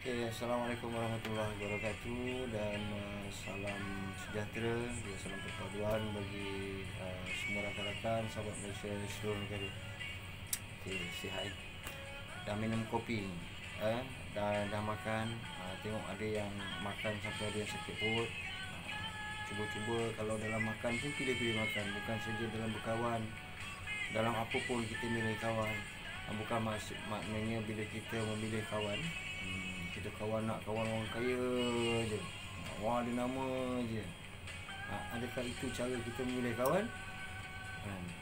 Oke, Assalamualaikum warahmatullahi wabarakatuh dan salam sejahtera, salam perpaduan bagi semua rakan-rakan sahabat Malaysia seluruh negara. Oke, sihat. Dah minum kopi, dah makan. Tengok ada yang makan sampai ada yang sakit perut. Cuba-cuba kalau dalam makan pun pilih-pilih makan, bukan saja dalam berkawan. Dalam apa pun kita milih kawan. Bukan maknanya bila kita memilih kawan, kita nak kawan orang kaya je, orang ada nama je. Adakah itu cara kita memilih kawan?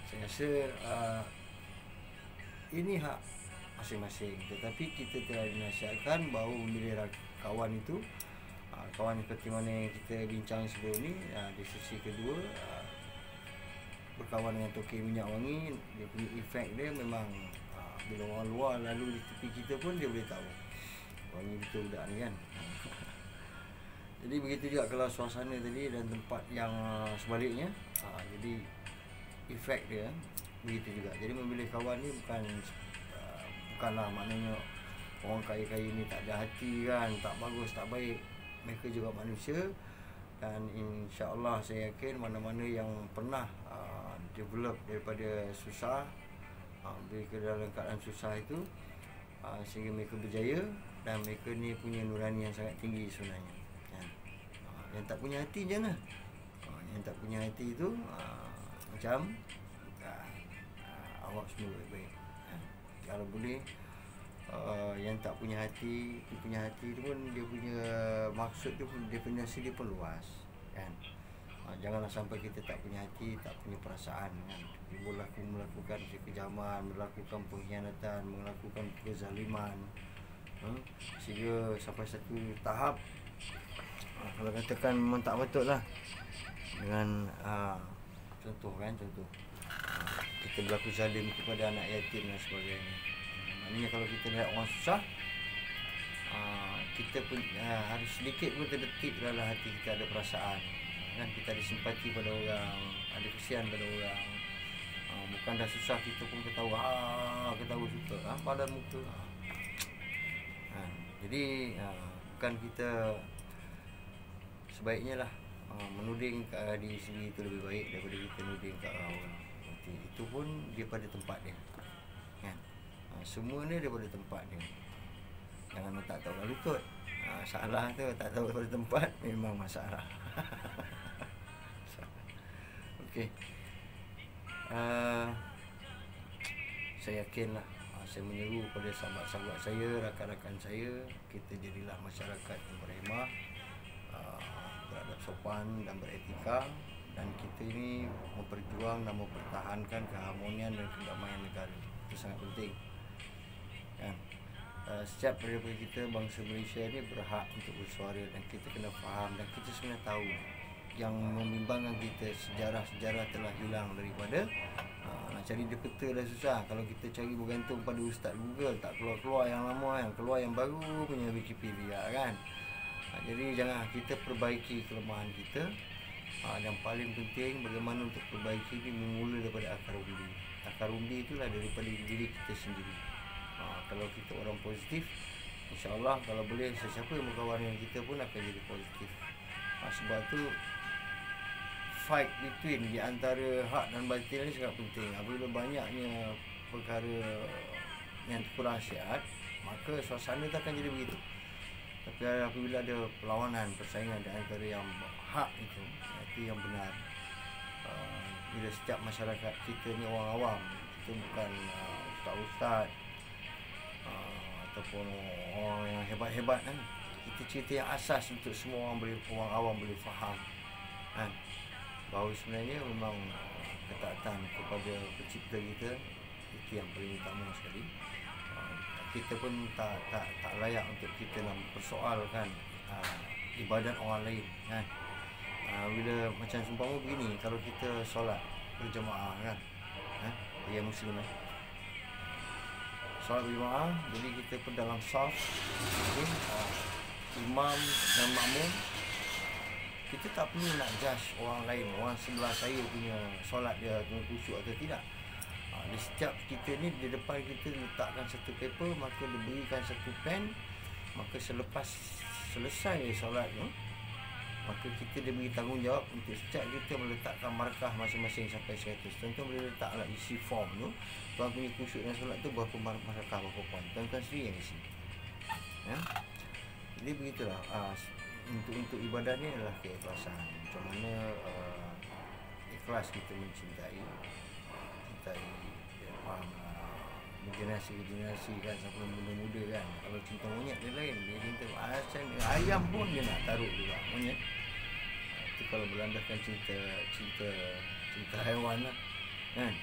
Saya rasa ini hak masing-masing. Tetapi kita telah dinasihatkan bahawa memilih kawan itu, kawan seperti mana yang kita bincang sebelum ni, di sisi kedua, berkawan dengan toke minyak wangi, dia punya efek dia memang bila orang luar lalu di tepi kita pun dia boleh tahu wangi betul budak ni kan. Jadi begitu juga kalau suasana tadi dan tempat yang sebaliknya, jadi efek dia begitu juga. Jadi memilih kawan ni bukanlah maknanya orang kaya-kaya ni tak ada hati kan, tak bagus, tak baik. Mereka juga manusia, dan insya-Allah saya yakin mana-mana yang pernah develop daripada susah, mereka dalam keadaan susah itu, sehingga mereka berjaya, dan mereka ni punya nurani yang sangat tinggi sebenarnya. Yang tak punya hati jangan. Yang tak punya hati itu macam awak semua baik-baik. Kalau boleh, yang tak punya hati, dia punya hati tu pun dia punya maksud dia pun, definisi dia pun luas kan. Janganlah sampai kita tak punya hati, tak punya perasaan kan. Dia melakukan kekejaman, melakukan pengkhianatan, melakukan kezaliman, sehingga sampai satu tahap, kalau katakan memang tak betul lah dengan contoh kita berlaku zalim kepada anak yatim dan sebagainya. Maknanya kalau kita lihat orang susah, kita pun harus sedikit pun terdetik dalam hati kita ada perasaan kan, kita ada simpati pada orang, ada kesian pada orang. Bukan dah susah kita pun ketawa suka pada muka. Jadi bukan kita sebaiknya lah menuding ke arah diri sendiri itu lebih baik daripada kita menuding ke arah orang. Itu pun daripada tempat dia kan? Semua ni daripada tempat dia. Jangan tak tahu lutut. Salah tu tak tahu daripada tempat, memang masalah. Okey, saya yakinlah, saya menyeru kepada sahabat-sahabat saya, rakan-rakan saya, kita jadilah masyarakat yang berhemah, beradab sopan dan beretika, dan kita ini memperjuang dan mempertahankan keharmonian dan kedamaian negara. Itu sangat penting kan? Setiap daripada kita, bangsa Malaysia ni berhak untuk bersuara, dan kita kena faham, dan kita sebenarnya tahu yang membimbangkan kita, sejarah-sejarah telah hilang daripada. Nak cari dia peta dah susah. Kalau kita cari bergantung pada Ustaz Google, tak keluar-keluar yang lama, yang keluar yang baru punya Wikipedia kan. Jadi jangan, kita perbaiki kelemahan kita. Yang paling penting bagaimana untuk perbaiki ini bermula daripada akar undi. Akar undi itulah daripada diri kita sendiri. Kalau kita orang positif, insya-Allah kalau boleh sesiapa yang berkawan dengan kita pun akan jadi positif. Sebab tu fight between di antara hak dan batil ni sangat penting. Apabila banyaknya perkara yang kurang sihat, maka suasana tu akan jadi begitu. Tapi apabila ada perlawanan, persaingan di antara yang hak itu yang benar, bila setiap masyarakat kita ni orang awam, kita bukan ustaz-ustaz ataupun orang yang hebat-hebat kan. Kita cerita yang asas untuk semua orang awam boleh faham kan, bahawa sebenarnya memang ketaatan kepada pencipta kita itu yang paling utama sekali. Kita pun tak layak untuk kita nak persoalkan ibadat orang lain kan. Bila macam seumpama begini, kalau kita solat berjemaah kan, yang muslim solat berjemaah, jadi kita pun dalam saf, imam dan makmum, kita tak perlu nak judge orang lain, orang sebelah saya punya solat dia punya khusyuk atau tidak. Di setiap kita ni, di depan kita letakkan satu paper, maka diberikan satu pen, maka selepas selesai solat tu, maka kita diberi tanggungjawab untuk setiap kita meletakkan markah masing-masing sampai 100. Tuan-tuan boleh letak lah isi form tu, tuan punya khusyuk dan solat tu berapa markah, berapa poin. Tuan-tuan sendiri yang isi. Ya. Jadi begitulah. Untuk ibadah ni adalah keikhlasan. Macam mana ikhlas kita mencintai generasi kan, sampai muda-muda kan. Kalau cinta monyet dia lain, dia cinta macam ayam pun dia nak taruh juga monyet. Itu kalau berlandaskan cinta haiwan lah kan.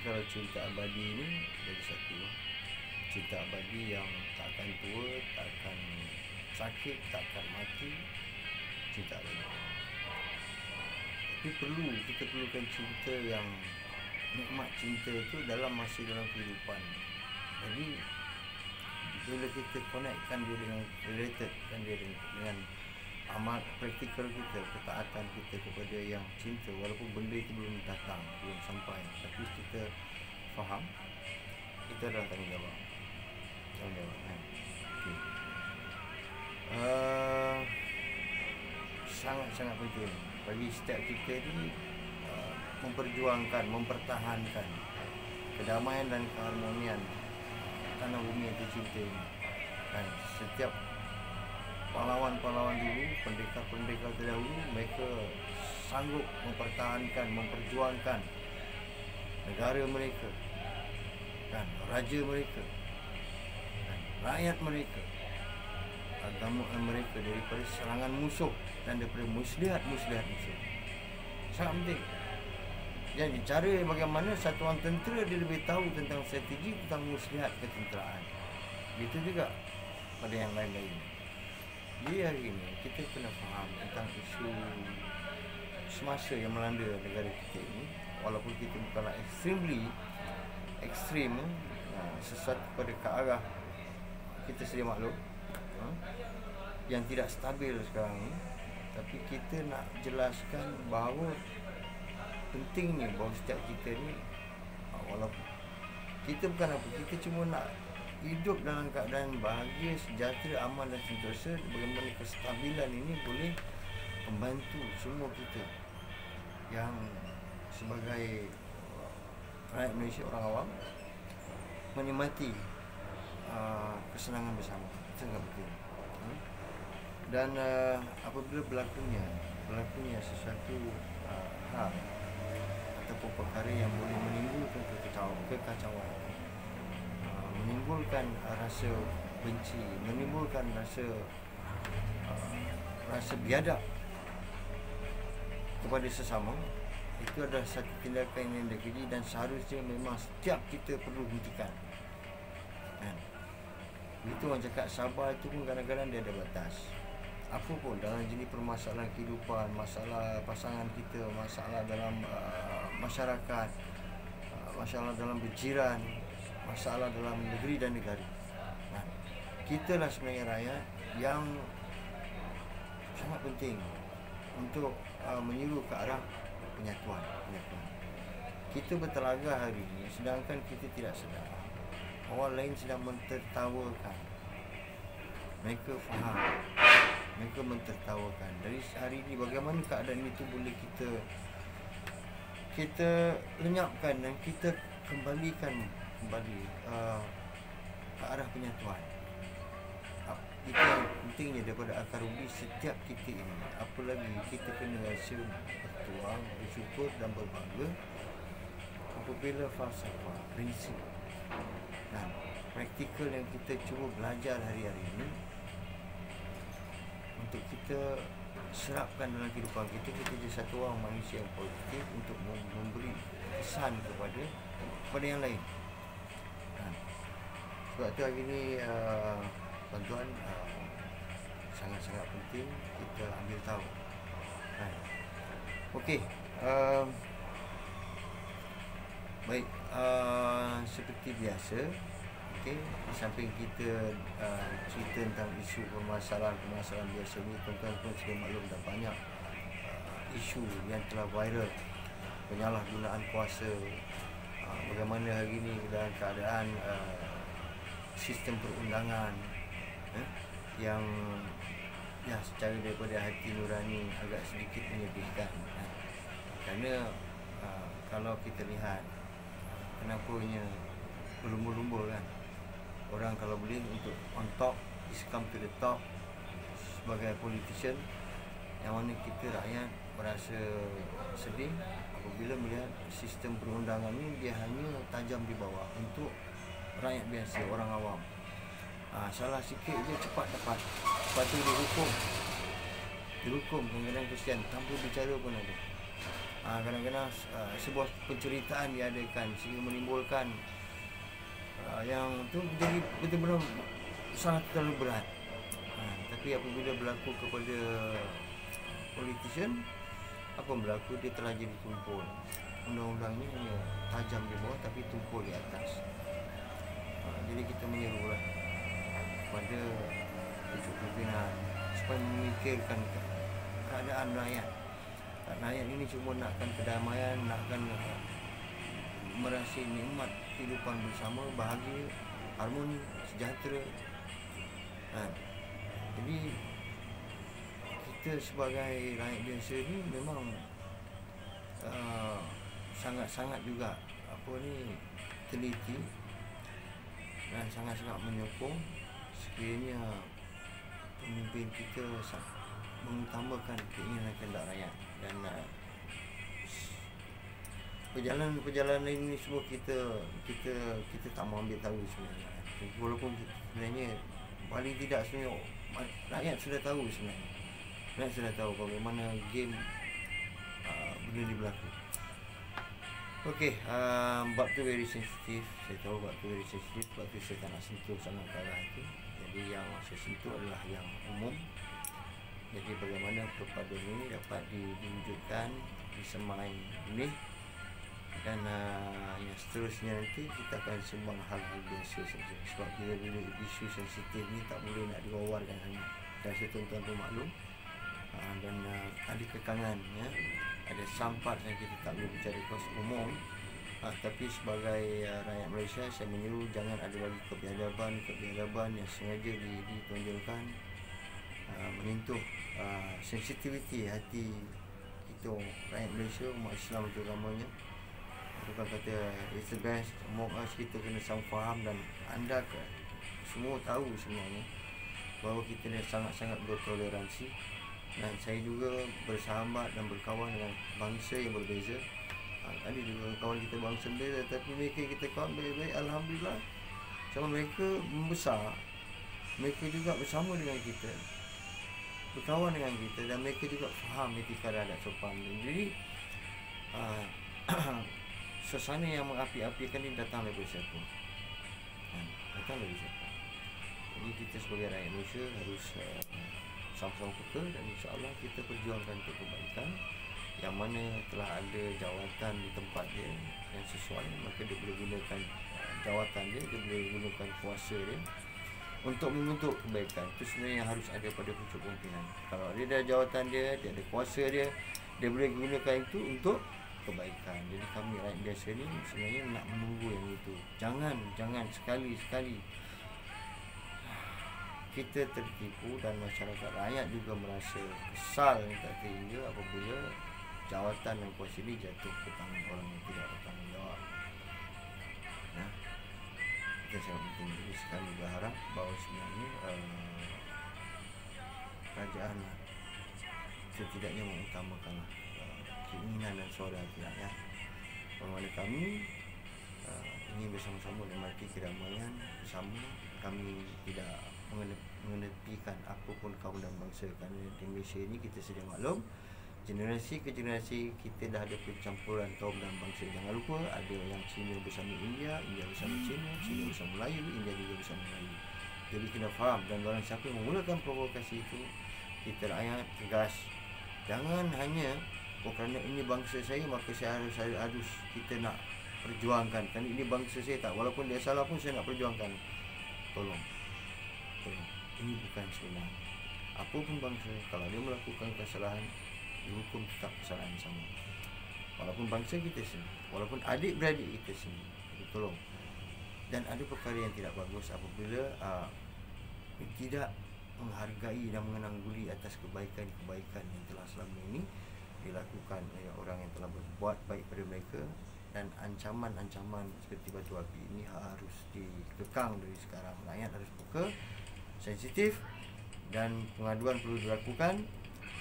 Kalau cinta abadi ni jadi satu lah. Cinta abadi yang tak akan tua, tak akan sakit, tak akan mati, cinta abadi. Tapi kita perlukan cinta yang nikmat. Cinta tu dalam kehidupan. Jadi bila kita connectkan dia dengan dengan amal praktikal kita, ketaatan kita kepada yang cinta, walaupun benda itu belum datang, belum sampai, tapi kita faham, kita adalah tanggungjawab kan? Okay. Sangat-sangat penting bagi setiap kita ni memperjuangkan, mempertahankan kedamaian dan keharmonian tanah bumi yang tercinta ini. Dan setiap pahlawan-pahlawan dulu, pendekar-pendekar terdahulu, mereka sanggup mempertahankan, memperjuangkan negara mereka dan raja mereka dan rakyat mereka, agama mereka daripada serangan musuh dan daripada muslihat musuh. Sangat penting. Jadi cara bagaimana satuan tentera dia lebih tahu tentang strategi, tentang muslihat ketenteraan. Begitu juga pada yang lain-lain. Jadi hari ini kita kena faham tentang isu semasa yang melanda negara kita ini. Walaupun kita bukanlah ekstrim, sesuatu pada ke arah kita sedia maklum yang tidak stabil sekarang ini. Tapi kita nak jelaskan bahawa pentingnya bahawa setiap kita ni, walaupun kita bukan apa, kita cuma nak hidup dalam keadaan bahagia, sejahtera, aman dan sentosa. Bagaimana kestabilan ini boleh membantu semua kita yang sebagai rakyat Malaysia, orang awam, menikmati kesenangan bersama. Sangat penting. Dan apabila berlakunya sesuatu hal ataupun perkara yang boleh menimbulkan kekacauan, menimbulkan rasa benci, menimbulkan rasa biadab kepada sesama, itu adalah satu tindakan yang keji dan seharusnya memang setiap kita perlu hentikan. Itu orang cakap sabar itu pun kadang-kadang dia ada batas. Apa pun dalam jenis permasalahan kehidupan, masalah pasangan kita, masalah dalam masyarakat, masalah dalam berjiran, masalah dalam negeri dan negara. Kita lah sebenarnya rakyat yang sangat penting untuk menyuruh ke arah penyatuan. Kita bertelaga hari ini sedangkan kita tidak sedar. Orang lain sedang mentertawakan. Mereka faham, mereka mentertawakan. Dari hari ini bagaimana keadaan itu boleh kita lenyapkan dan kita kembalikan ke arah penyatuan. Itu yang pentingnya daripada akar ubi setiap kita ini. Apa lagi kita kena rasa bertuang, bersyukur dan berbangga apabila falsafah, prinsip dan praktikal yang kita cuba belajar hari-hari ini untuk kita serapkan dalam kehidupan kita. Kita jadi satu orang manusia yang positif untuk memberi kesan kepada yang lain. Sebab tu hari ini tuan-tuan, sangat-sangat penting kita ambil tahu. Okey, baik, seperti biasa, okey, di samping kita cerita tentang isu permasalahan biasa ni, tuan-tuan pun sudah maklum dah banyak isu yang telah viral, penyalahgunaan kuasa, bagaimana hari ini dalam keadaan sistem perundangan yang ya secara daripada hati nurani agak sedikit menyedihkan. Kerana kalau kita lihat kenapanya berlumba-lumba kan, orang kalau boleh untuk on top, is come to the top sebagai politician, yang mana kita rakyat merasa sedih apabila melihat sistem perundangan ni dia hanya tajam di bawah untuk rakyat biasa, orang awam. Salah sikit je cepat dapat, lepas tu dihukum kadang-kadang kesian tanpa bicara pun ada. Kadang-kadang sebuah penceritaan diadakan sehingga menimbulkan yang tu menjadi betul-betul sangat terlalu berat. Tapi apabila berlaku kepada politician, apa yang berlaku, dia telah jadi tumpul. Undang-undang ni hanya tajam di bawah tapi tumpul di atas. Jadi kita menyerulah kepada pucuk pimpinan supaya memikirkan keadaan rakyat. Rakyat ini cuma nakkan kedamaian, nakkan merasa nikmat kehidupan bersama, bahagia, harmoni, sejahtera. Jadi kita sebagai rakyat biasa ni memang sangat-sangat juga teliti dan sangat-sangat menyokong sekiranya pemimpin kita mengutamakan keinginan kehendak rakyat. Dan perjalanan ini semua kita tak mau ambil tahu sebenarnya. Walaupun sebenarnya paling tidak sebenarnya rakyat sudah tahu sebenarnya. Rakyat sudah tahu bagaimana game benda ni berlaku. Okey, bab tu very sensitif. Saya tahu bab tu very sensitif, sebab tu saya tak nak sentuh sangat ke arah itu. Jadi yang saya sentuh adalah yang umum. Jadi bagaimana perpaduan ini dapat diwujudkan, disemai ini. Dan yang seterusnya nanti kita akan sembang hal-hal biasa saja. Sebab bila isu sensitif ni tak boleh nak diwawarkan hanya. Dan saya tuan-tuan pun maklum. Dan ada kekangan ya. Ada sampat yang kita tak boleh bicara kos umum. Tapi sebagai rakyat Malaysia, saya menyuruh jangan ada lagi kebiadaban yang sengaja ditonjolkan, menyentuh sensitiviti hati kita rakyat Malaysia, umat Islam terutamanya. Bukan kata it's the best, among us kita kena sama faham, dan anda semua tahu sebenarnya bahawa kita ni sangat-sangat bertoleransi. Dan saya juga bersahabat dan berkawan dengan bangsa yang berbeza. Ada juga kawan kita bangsa berbeza, tapi mereka kita kawan baik-baik, alhamdulillah. Sama mereka membesar, mereka juga bersama dengan kita, berkawan dengan kita, dan mereka juga faham etika dan adab sopan. Jadi suasana yang mengapi-apikan ini datang daripada siapa? Datang dari siapa? Jadi kita sebagai rakyat Malaysia harus sama-sama peka, dan insya-Allah kita perjuangkan untuk kebaikan. Yang mana telah ada jawatan di tempat dia yang sesuai, maka dia boleh gunakan jawatan dia boleh gunakan kuasa dia untuk membentuk kebaikan. Itu sebenarnya yang harus ada pada pucuk pimpinan. Kalau dia ada jawatan dia ada kuasa dia boleh gunakan itu untuk kebaikan. Jadi kami rakyat biasa ni sebenarnya nak menunggu yang itu. Jangan sekali-sekali kita tertipu, dan masyarakat rakyat juga merasa kesal dan tak terhingga apabila jawatan dan kuasa ini jatuh ke tangan orang yang tidak bertanggungjawab. Itu sangat penting. Jadi kami berharap bahawa sebenarnya kerajaan setidaknya mengutamakan keinginan dan suara hati rakyat. Bagaimana kami ingin bersama-sama menikmati kedamaian bersama. Kami tidak mengenepikan apapun kaum dan bangsa, kerana di Malaysia ini kita sedia maklum, generasi ke generasi kita dah ada percampuran kaum dan bangsa. Jangan lupa ada yang Cina bersama India bersama Cina, Cina bersama Melayu, India juga bersama Melayu. Jadi kena faham, dan orang siapa yang memulakan provokasi itu, kita rakyat tegas. Jangan hanya kerana ini bangsa saya maka saya harus kita nak perjuangkan. Kerana ini bangsa saya, tak, walaupun dia salah pun saya nak perjuangkan. Tolong. Ini bukan sebenarnya. Apapun bangsa, kalau dia melakukan kesalahan, dihukum tetap kesalahan sama. Walaupun bangsa kita sendiri, walaupun adik-beradik kita sendiri, tolong. Dan ada perkara yang tidak bagus apabila tidak menghargai dan mengenangguli atas kebaikan-kebaikan yang telah selama ini dilakukan oleh orang yang telah berbuat baik pada mereka, dan ancaman-ancaman seperti batu api ini harus dikekang dari sekarang. Rakyat harus peka, sensitif, dan pengaduan perlu dilakukan.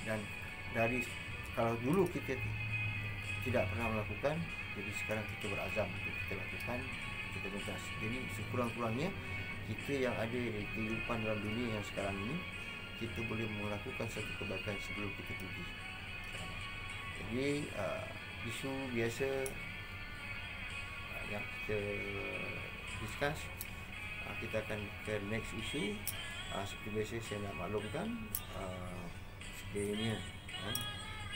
Dan dari kalau dulu kita tidak pernah melakukan, jadi sekarang kita berazam untuk kita lakukan, kita tuntas. Jadi sekurang-kurangnya kita yang ada di kehidupan dalam dunia yang sekarang ini, kita boleh melakukan satu kebaikan sebelum kita pergi. Jadi isu biasa yang kita discuss, kita akan ke next isu. Seperti biasa saya nak maklumkan, sekiranya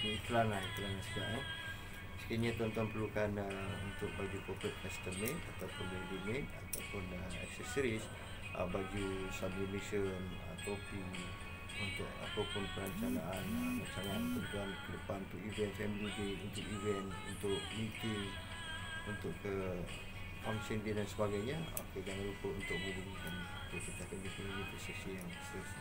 iklan sekejap. Sekiranya tuan-tuan perlukan untuk baju corporate custom made ataupun ready made ataupun accessories, baju sublimation, topi, untuk apapun perancangan tuan-tuan ke depan, untuk event family day, untuk event, untuk meeting, untuk ke function day dan sebagainya, jangan lupa untuk menghubungi kami. Kita akan berjumpa di sesi yang seterusnya.